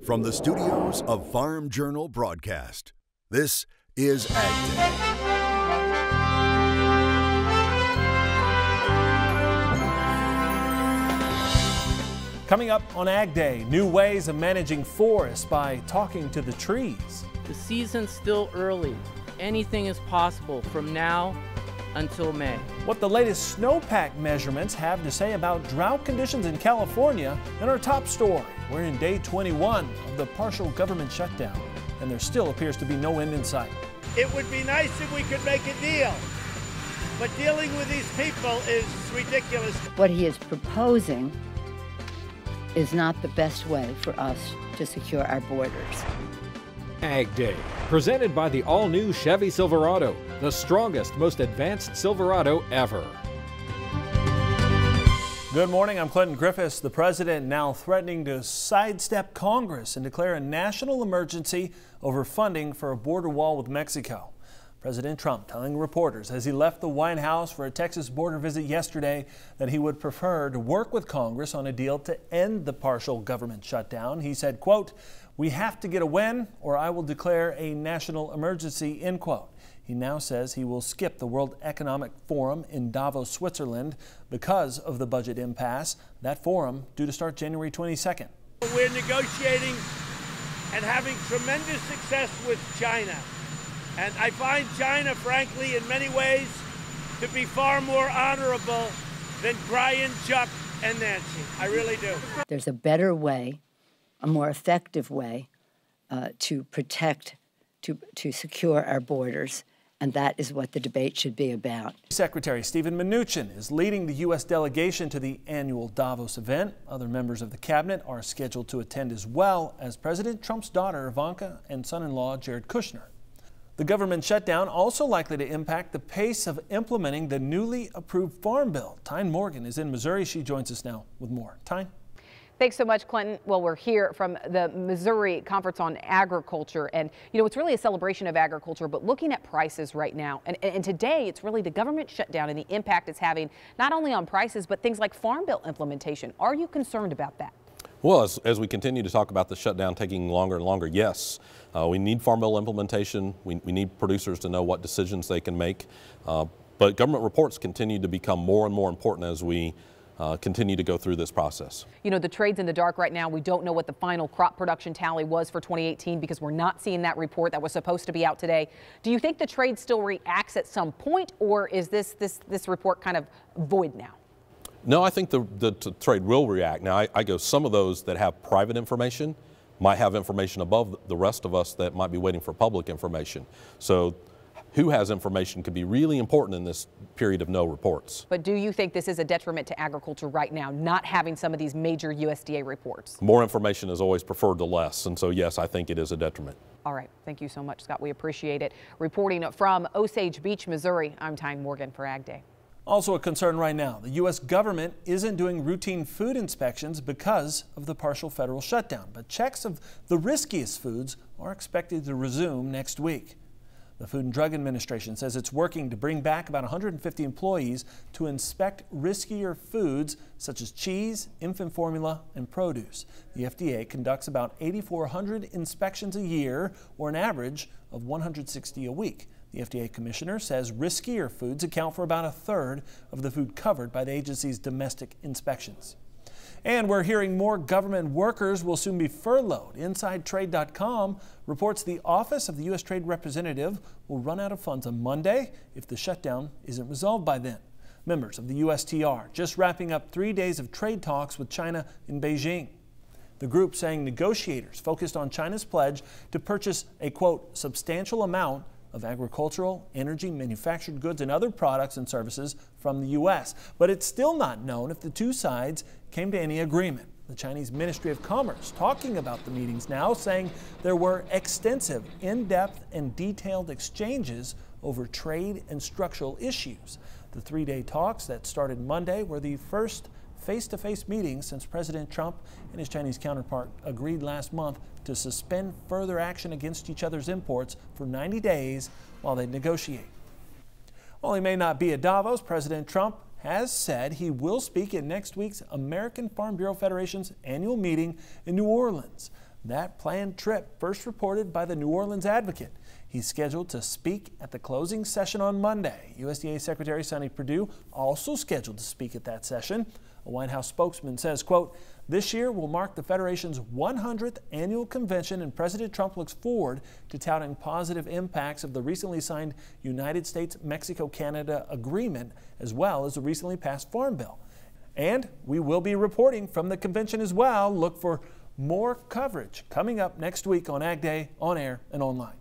From the studios of Farm Journal Broadcast, this is AgDay. Coming up on AgDay, new ways of managing forests by talking to the trees. The season's still early. Anything is possible from now until May. What the latest snowpack measurements have to say about drought conditions in California, and our top story. We're in day 21 of the partial government shutdown, and there still appears to be no end in sight. It would be nice if we could make a deal, but dealing with these people is ridiculous. What he is proposing is not the best way for us to secure our borders. AgDay, presented by the all-new Chevy Silverado, the strongest, most advanced Silverado ever. Good morning, I'm Clinton Griffiths. The president now threatening to sidestep Congress and declare a national emergency over funding for a border wall with Mexico. President Trump telling reporters as he left the White House for a Texas border visit yesterday that he would prefer to work with Congress on a deal to end the partial government shutdown. He said, quote, "We have to get a win or I will declare a national emergency," end quote. He now says he will skip the World Economic Forum in Davos, Switzerland because of the budget impasse. That forum due to start January 22nd. We're negotiating and having tremendous success with China. And I find China, frankly, in many ways, to be far more honorable than Brian, Chuck, and Nancy. I really do. There's a better way, a more effective way to protect, to secure our borders, and that is what the debate should be about. Secretary Steven Mnuchin is leading the U.S. delegation to the annual Davos event. Other members of the cabinet are scheduled to attend as well as President Trump's daughter Ivanka and son-in-law Jared Kushner. The government shutdown also likely to impact the pace of implementing the newly approved Farm Bill. Tyne Morgan is in Missouri. She joins us now with more. Tyne? Thanks so much, Clinton. Well, we're here from the Missouri Conference on Agriculture, and you know, it's really a celebration of agriculture, but looking at prices right now. And today, it's really the government shutdown and the impact it's having not only on prices, but things like Farm Bill implementation. Are you concerned about that? Well, as we continue to talk about the shutdown taking longer and longer, yes. We need Farm Bill implementation. We need producers to know what decisions they can make. But government reports continue to become more and more important as we continue to go through this process. You know, the trade's in the dark right now. We don't know what the final crop production tally was for 2018 because we're not seeing that report that was supposed to be out today. Do you think the trade still reacts at some point, or is this report kind of void now? No, I think the trade will react. Now, I go, some of those that have private information might have information above the rest of us that might be waiting for public information. So who has information could be really important in this period of no reports. But do you think this is a detriment to agriculture right now, not having some of these major USDA reports? More information is always preferred to less, and so yes, I think it is a detriment. All right, thank you so much, Scott. We appreciate it. Reporting from Osage Beach, Missouri, I'm Tyne Morgan for AgDay. Also a concern right now, the U.S. government isn't doing routine food inspections because of the partial federal shutdown, but checks of the riskiest foods are expected to resume next week. The Food and Drug Administration says it's working to bring back about 150 employees to inspect riskier foods such as cheese, infant formula, and produce. The FDA conducts about 8,400 inspections a year, or an average of 160 a week. The FDA commissioner says riskier foods account for about a third of the food covered by the agency's domestic inspections. And we're hearing more government workers will soon be furloughed. InsideTrade.com reports the Office of the U.S. Trade Representative will run out of funds on Monday if the shutdown isn't resolved by then. Members of the USTR just wrapping up 3 days of trade talks with China in Beijing. The group saying negotiators focused on China's pledge to purchase a, quote, substantial amount of agricultural, energy, manufactured goods, and other products and services from the U.S. But it's still not known if the two sides came to any agreement. The Chinese Ministry of Commerce talking about the meetings now, saying there were extensive, in-depth, and detailed exchanges over trade and structural issues. The three-day talks that started Monday were the first face-to-face meetings since President Trump and his Chinese counterpart agreed last month to suspend further action against each other's imports for 90 days while they negotiate. While he may not be at Davos, President Trump has said he will speak at next week's American Farm Bureau Federation's annual meeting in New Orleans. That planned trip first reported by the New Orleans Advocate. He's scheduled to speak at the closing session on Monday. USDA Secretary Sonny Perdue also scheduled to speak at that session. A White House spokesman says, quote, "This year will mark the Federation's 100th annual convention, and President Trump looks forward to touting positive impacts of the recently signed United States-Mexico-Canada agreement, as well as the recently passed Farm Bill. And we will be reporting from the convention as well. Look for more coverage coming up next week on AgDay, on air and online."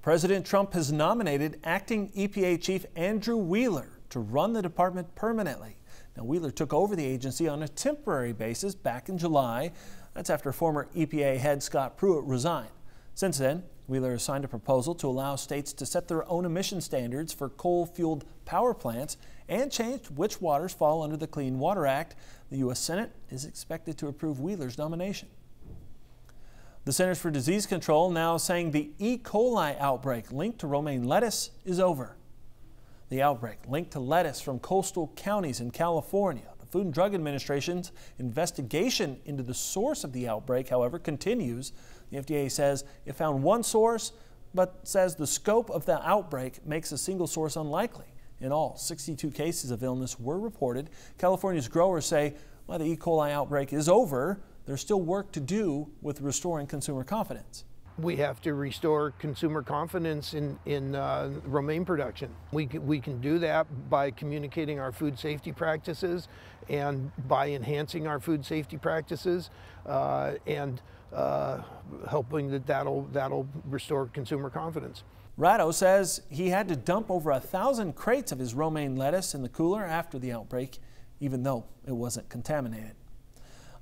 President Trump has nominated acting EPA Chief Andrew Wheeler to run the department permanently. Now, Wheeler took over the agency on a temporary basis back in July. That's after former EPA head Scott Pruitt resigned. Since then, Wheeler has signed a proposal to allow states to set their own emission standards for coal-fueled power plants and changed which waters fall under the Clean Water Act. The U.S. Senate is expected to approve Wheeler's nomination. The Centers for Disease Control now saying the E. coli outbreak linked to romaine lettuce is over. The outbreak linked to lettuce from coastal counties in California. The Food and Drug Administration's investigation into the source of the outbreak, however, continues. The FDA says it found one source, but says the scope of the outbreak makes a single source unlikely. In all, 62 cases of illness were reported. California's growers say while the E. coli outbreak is over, there's still work to do with restoring consumer confidence. We have to restore consumer confidence in romaine production. We can do that by communicating our food safety practices and by enhancing our food safety practices and hoping that'll restore consumer confidence. Ratto says he had to dump over 1,000 crates of his romaine lettuce in the cooler after the outbreak, even though it wasn't contaminated.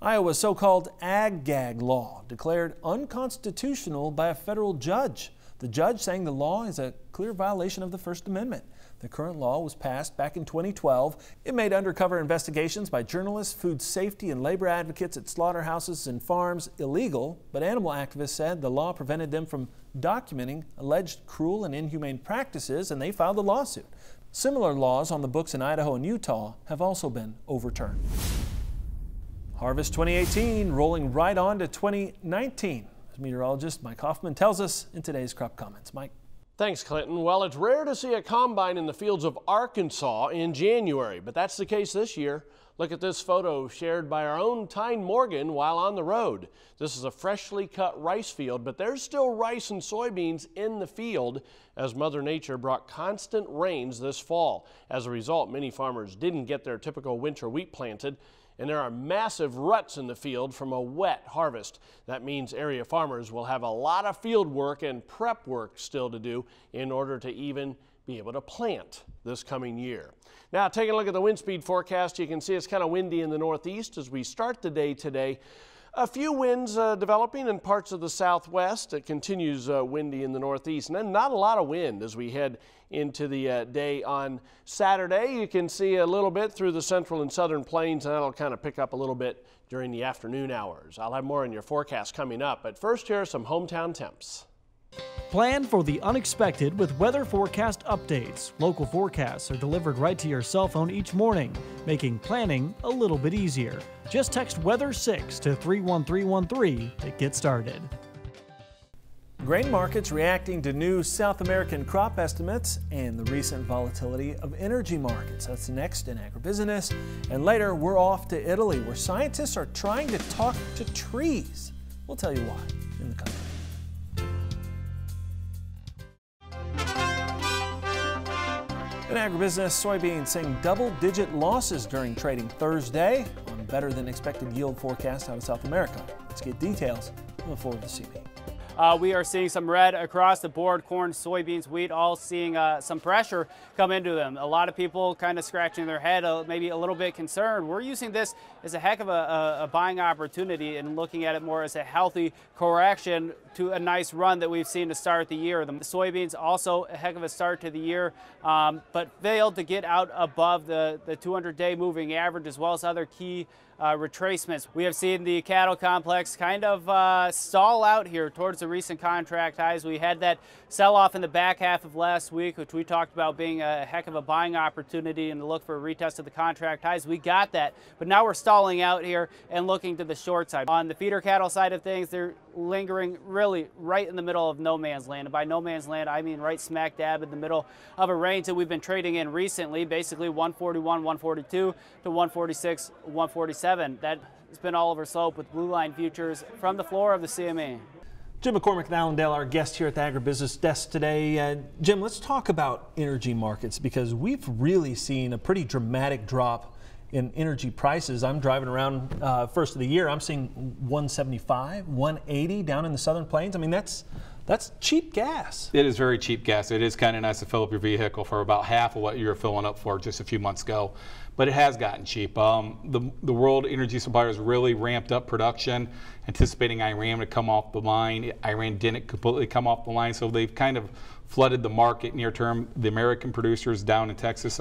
Iowa's so-called AgGag law declared unconstitutional by a federal judge. The judge saying the law is a clear violation of the First Amendment. The current law was passed back in 2012. It made undercover investigations by journalists, food safety, and labor advocates at slaughterhouses and farms illegal, but animal activists said the law prevented them from documenting alleged cruel and inhumane practices, and they filed a lawsuit. Similar laws on the books in Idaho and Utah have also been overturned. Harvest 2018 rolling right on to 2019. As meteorologist Mike Hoffman tells us in today's Crop Comments. Mike. Thanks, Clinton. Well, it's rare to see a combine in the fields of Arkansas in January, but that's the case this year. Look at this photo shared by our own Tyne Morgan while on the road. This is a freshly cut rice field, but there's still rice and soybeans in the field as Mother Nature brought constant rains this fall. As a result, many farmers didn't get their typical winter wheat planted, and there are massive ruts in the field from a wet harvest. That means area farmers will have a lot of field work and prep work still to do in order to even be able to plant this coming year. Now, taking a look at the wind speed forecast, you can see it's kind of windy in the northeast as we start the day today. A few winds developing in parts of the southwest. It continues windy in the northeast, and then not a lot of wind as we head into the day on Saturday. You can see a little bit through the central and southern plains, and that'll kind of pick up a little bit during the afternoon hours. I'll have more in your forecast coming up, but first here are some hometown temps. Plan for the unexpected with weather forecast updates. Local forecasts are delivered right to your cell phone each morning, making planning a little bit easier. Just text Weather 6 to 31313 to get started. Grain markets reacting to new South American crop estimates and the recent volatility of energy markets. That's next in agribusiness. And later, we're off to Italy, where scientists are trying to talk to trees. We'll tell you why in the country. In agribusiness, soybeans seeing double-digit losses during trading Thursday on better than expected yield forecast out of South America. Let's get details on the floor of the CB. We are seeing some red across the board. Corn, soybeans, wheat, all seeing some pressure come into them. A lot of people kind of scratching their head, maybe a little bit concerned. We're using this as a heck of a buying opportunity and looking at it more as a healthy correction to a nice run that we've seen to start the year. The soybeans also a heck of a start to the year, but failed to get out above the 200-day moving average as well as other key retracements. We have seen the cattle complex kind of stall out here towards the recent contract highs. We had that sell-off in the back half of last week, which we talked about being a heck of a buying opportunity and to look for a retest of the contract highs. We got that, but now we're stalling out here and looking to the short side. On the feeder cattle side of things, they're lingering really right in the middle of no man's land. And by no man's land, I mean right smack dab in the middle of a range that we've been trading in recently, basically 141, 142 to 146, 147. That's been all over slope with blue line futures from the floor of the CME. Jim McCormick and Allendale, our guest here at the Agribusiness Desk today. Jim, let's talk about energy markets, because we've really seen a pretty dramatic drop in energy prices. I'm driving around first of the year. I'm seeing 175, 180 down in the Southern Plains. I mean, that's cheap gas. It is very cheap gas. It is kind of nice to fill up your vehicle for about half of what you were filling up for just a few months ago. But it has gotten cheap. The world energy suppliers really ramped up production, anticipating Iran to come off the line. Iran didn't completely come off the line, so they've kind of flooded the market near term. The American producers down in Texas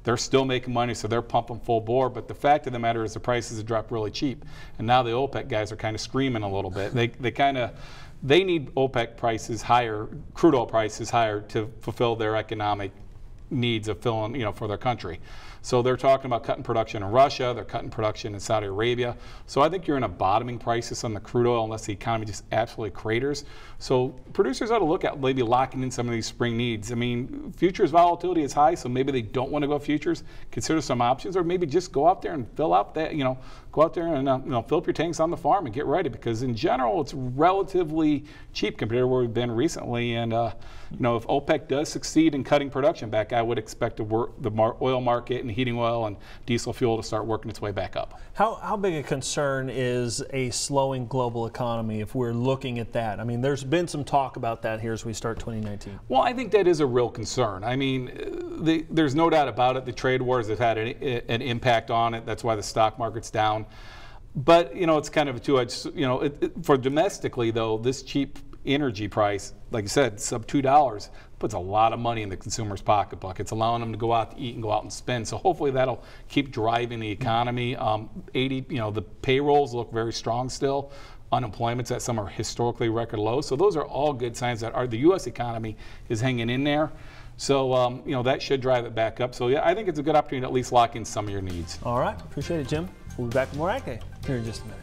they're still making money, so they're pumping full bore. But the fact of the matter is the prices have dropped really cheap, and now the OPEC guys are kind of screaming a little bit. They need OPEC prices higher, crude oil prices higher, to fulfill their economic needs of filling, for their country. So they're talking about cutting production in Russia, they're cutting production in Saudi Arabia. So I think you're in a bottoming crisis on the crude oil unless the economy just absolutely craters. So producers ought to look at maybe locking in some of these spring needs. I mean, futures volatility is high, so maybe they don't want to go futures. Consider some options, or maybe just go out there and fill out that, go out there and fill up your tanks on the farm and get ready, because in general it's relatively cheap compared to where we've been recently. And if OPEC does succeed in cutting production back, I would expect the oil market and heating oil and diesel fuel to start working its way back up. How big a concern is a slowing global economy if we're looking at that? I mean, there's been some talk about that here as we start 2019. Well, I think that is a real concern. I mean, there's no doubt about it. The trade wars have had an impact on it. That's why the stock market's down. But, it's kind of a two-edged, for domestically, though, this cheap energy price, like I said, sub $2, puts a lot of money in the consumer's pocketbook. It's allowing them to go out to eat and go out and spend. So hopefully that'll keep driving the economy. The payrolls look very strong still. Unemployment's at some are historically record lows. So those are all good signs that the U.S. economy is hanging in there. So, that should drive it back up. So, yeah, I think it's a good opportunity to at least lock in some of your needs. All right. Appreciate it, Jim. We'll be back with more AgDay here in just a minute.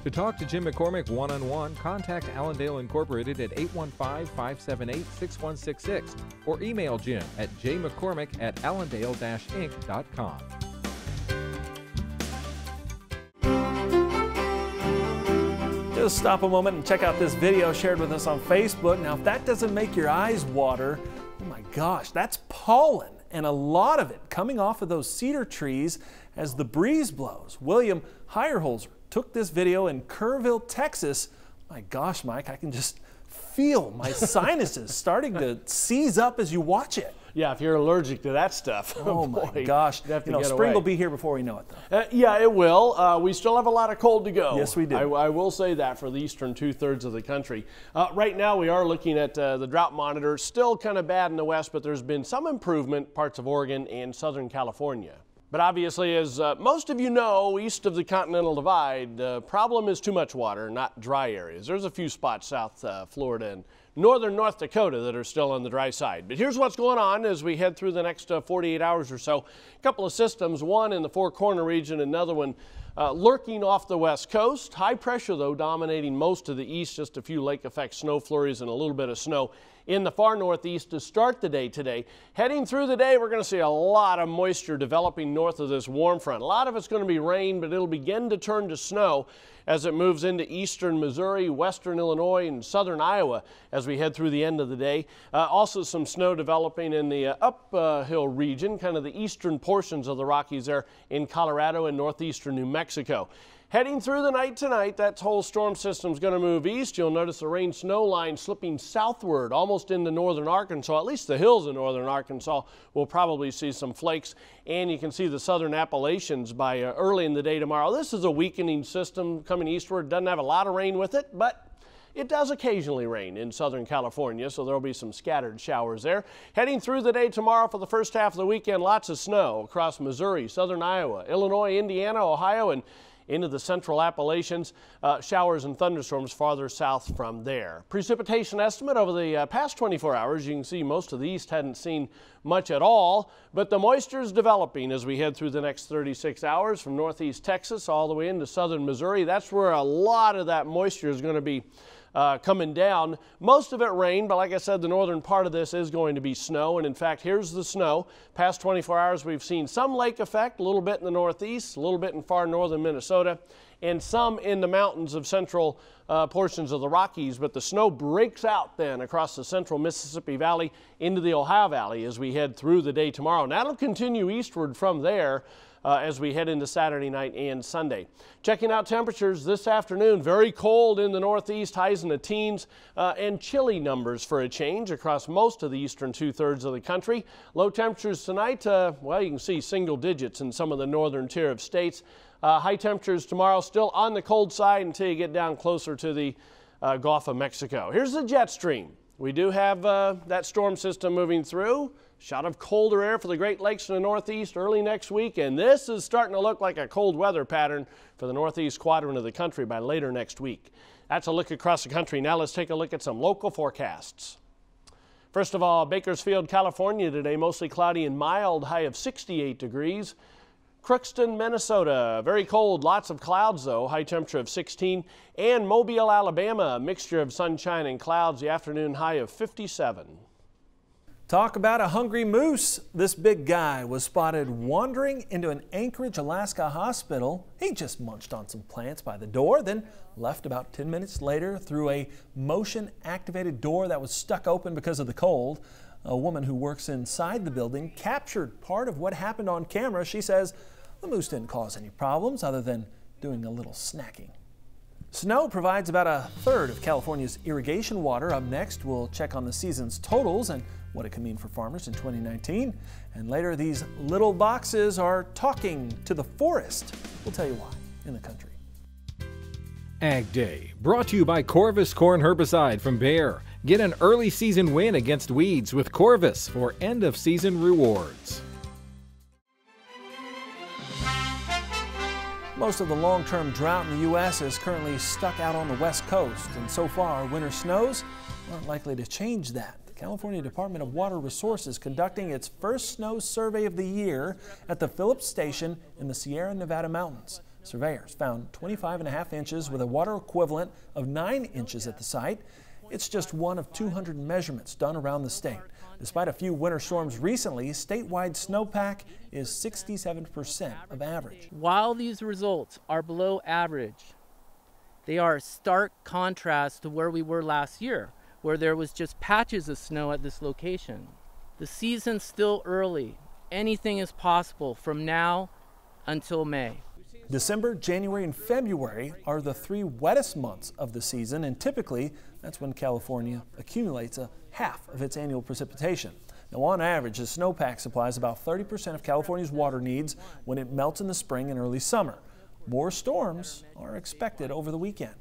To talk to Jim McCormick one-on-one, contact Allendale Incorporated at 815-578-6166 or email Jim at jmccormick@allendale-inc.com. Just stop a moment and check out this video shared with us on Facebook. Now, if that doesn't make your eyes water, oh my gosh, that's pollen, and a lot of it coming off of those cedar trees as the breeze blows. William Heyerholzer took this video in Kerrville, Texas. My gosh, Mike, I can just feel my sinuses starting to seize up as you watch it. Yeah, if you're allergic to that stuff. Oh my gosh. Spring will be here before we know it, though. Yeah, it will. We still have a lot of cold to go. Yes, we do. I will say that for the eastern two-thirds of the country. Right now, we are looking at the drought monitor. Still kind of bad in the west, but there's been some improvement parts of Oregon and Southern California. But obviously, as most of you know, east of the Continental Divide, the problem is too much water, not dry areas. There's a few spots south Florida and northern North Dakota that are still on the dry side. But here's what's going on as we head through the next 48 hours or so. A couple of systems, one in the Four Corner region, another one lurking off the west coast. High pressure, though, dominating most of the east, just a few lake effect snow flurries and a little bit of snow in the far northeast to start the day today. Heading through the day, we're going to see a lot of moisture developing north of this warm front. A lot of it's going to be rain, but it'll begin to turn to snow as it moves into eastern Missouri, western Illinois, and southern Iowa as we head through the end of the day. Also some snow developing in the uphill region, kind of the eastern portions of the Rockies there in Colorado and northeastern New Mexico. Heading through the night tonight, that whole storm system is going to move east. You'll notice the rain-snow line slipping southward, almost into northern Arkansas. At least the hills of northern Arkansas will probably see some flakes. And you can see the southern Appalachians by early in the day tomorrow. This is a weakening system coming eastward. Doesn't have a lot of rain with it, but it does occasionally rain in Southern California, so there will be some scattered showers there. Heading through the day tomorrow for the first half of the weekend, lots of snow across Missouri, southern Iowa, Illinois, Indiana, Ohio, and into the central Appalachians. Showers and thunderstorms farther south from there. Precipitation estimate over the past 24 hours. You can see most of the east hadn't seen much at all, but the moisture is developing as we head through the next 36 hours from northeast Texas all the way into southern Missouri. That's where a lot of that moisture is going to be coming down. Most of it rain, but like I said, the northern part of this is going to be snow. And in fact, here's the snow. Past 24 hours, we've seen some lake effect, a little bit in the northeast, a little bit in far northern Minnesota, and some in the mountains of central portions of the Rockies. But the snow breaks out then across the central Mississippi Valley into the Ohio Valley as we head through the day tomorrow. And that'll continue eastward from there as we head into Saturday night and Sunday. Checking out temperatures this afternoon, very cold in the northeast, highs in the teens, and chilly numbers for a change across most of the eastern two-thirds of the country. Low temperatures tonight, well, you can see single digits in some of the northern tier of states. High temperatures tomorrow, still on the cold side until you get down closer to the Gulf of Mexico. Here's the jet stream. We do have that storm system moving through. Shot of colder air for the Great Lakes in the northeast early next week, and this is starting to look like a cold weather pattern for the northeast quadrant of the country by later next week. That's a look across the country. Now let's take a look at some local forecasts. First of all, Bakersfield, California today, mostly cloudy and mild, high of 68 degrees. Crookston, Minnesota, very cold, lots of clouds though, high temperature of 16. And Mobile, Alabama, a mixture of sunshine and clouds, the afternoon high of 57. Talk about a hungry moose. This big guy was spotted wandering into an Anchorage, Alaska hospital. He just munched on some plants by the door, then left about 10 minutes later through a motion-activated door that was stuck open because of the cold. A woman who works inside the building captured part of what happened on camera. She says the moose didn't cause any problems other than doing a little snacking. Snow provides about a third of California's irrigation water. Up next, we'll check on the season's totals and what it can mean for farmers in 2019. And later, these little boxes are talking to the forest. We'll tell you why in the country. AgDay, brought to you by Corvus Corn Herbicide from Bayer. Get an early season win against weeds with Corvus for end of season rewards. Most of the long-term drought in the U.S. is currently stuck out on the West Coast, and so far, winter snows aren't likely to change that. The California Department of Water Resources conducting its first snow survey of the year at the Phillips Station in the Sierra Nevada mountains. Surveyors found 25.5 inches with a water equivalent of 9 inches at the site. It's just one of 200 measurements done around the state. Despite a few winter storms recently, statewide snowpack is 67% of average. While these results are below average, they are a stark contrast to where we were last year, where there was just patches of snow at this location. The season's still early. Anything is possible from now until May. December, January, and February are the 3 wettest months of the season, and typically that's when California accumulates half of its annual precipitation. Now, on average, the snowpack supplies about 30% of California's water needs when it melts in the spring and early summer. More storms are expected over the weekend.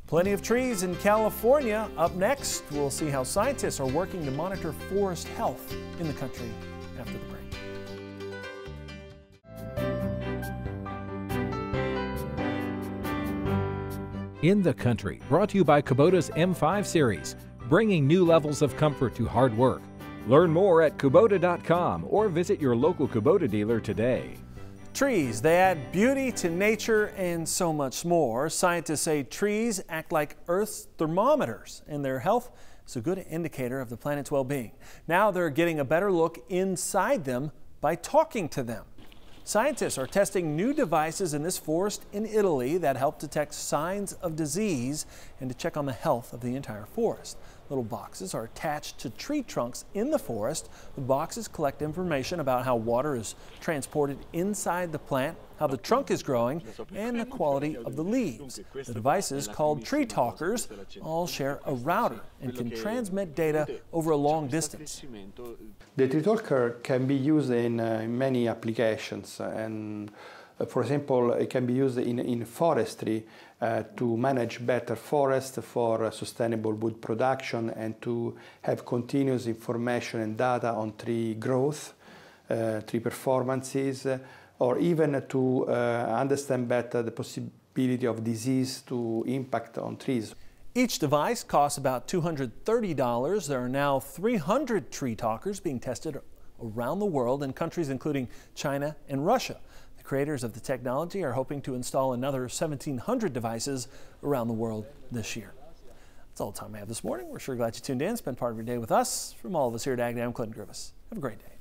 Plenty of trees in California. Up next, we'll see how scientists are working to monitor forest health in the country after the break. In the Country, brought to you by Kubota's M5 series, bringing new levels of comfort to hard work. Learn more at Kubota.com or visit your local Kubota dealer today. Trees, they add beauty to nature and so much more. Scientists say trees act like Earth's thermometers, and their health is a good indicator of the planet's well-being. Now they're getting a better look inside them by talking to them. Scientists are testing new devices in this forest in Italy that help detect signs of disease and to check on the health of the entire forest. Little boxes are attached to tree trunks in the forest. The boxes collect information about how water is transported inside the plant, how the trunk is growing, and the quality of the leaves. The devices, called tree talkers, all share a router and can transmit data over a long distance. The tree talker can be used in many applications, and for example, it can be used in forestry to manage better forests for sustainable wood production and to have continuous information and data on tree growth, tree performances, or even to understand better the possibility of disease to impact on trees. Each device costs about $230. There are now 300 tree talkers being tested around the world in countries including China and Russia. The creators of the technology are hoping to install another 1,700 devices around the world this year. That's all the time I have this morning. We're sure glad you tuned in, spent part of your day with us. From all of us here at AgDay, I'm Clinton Griffiths. Have a great day.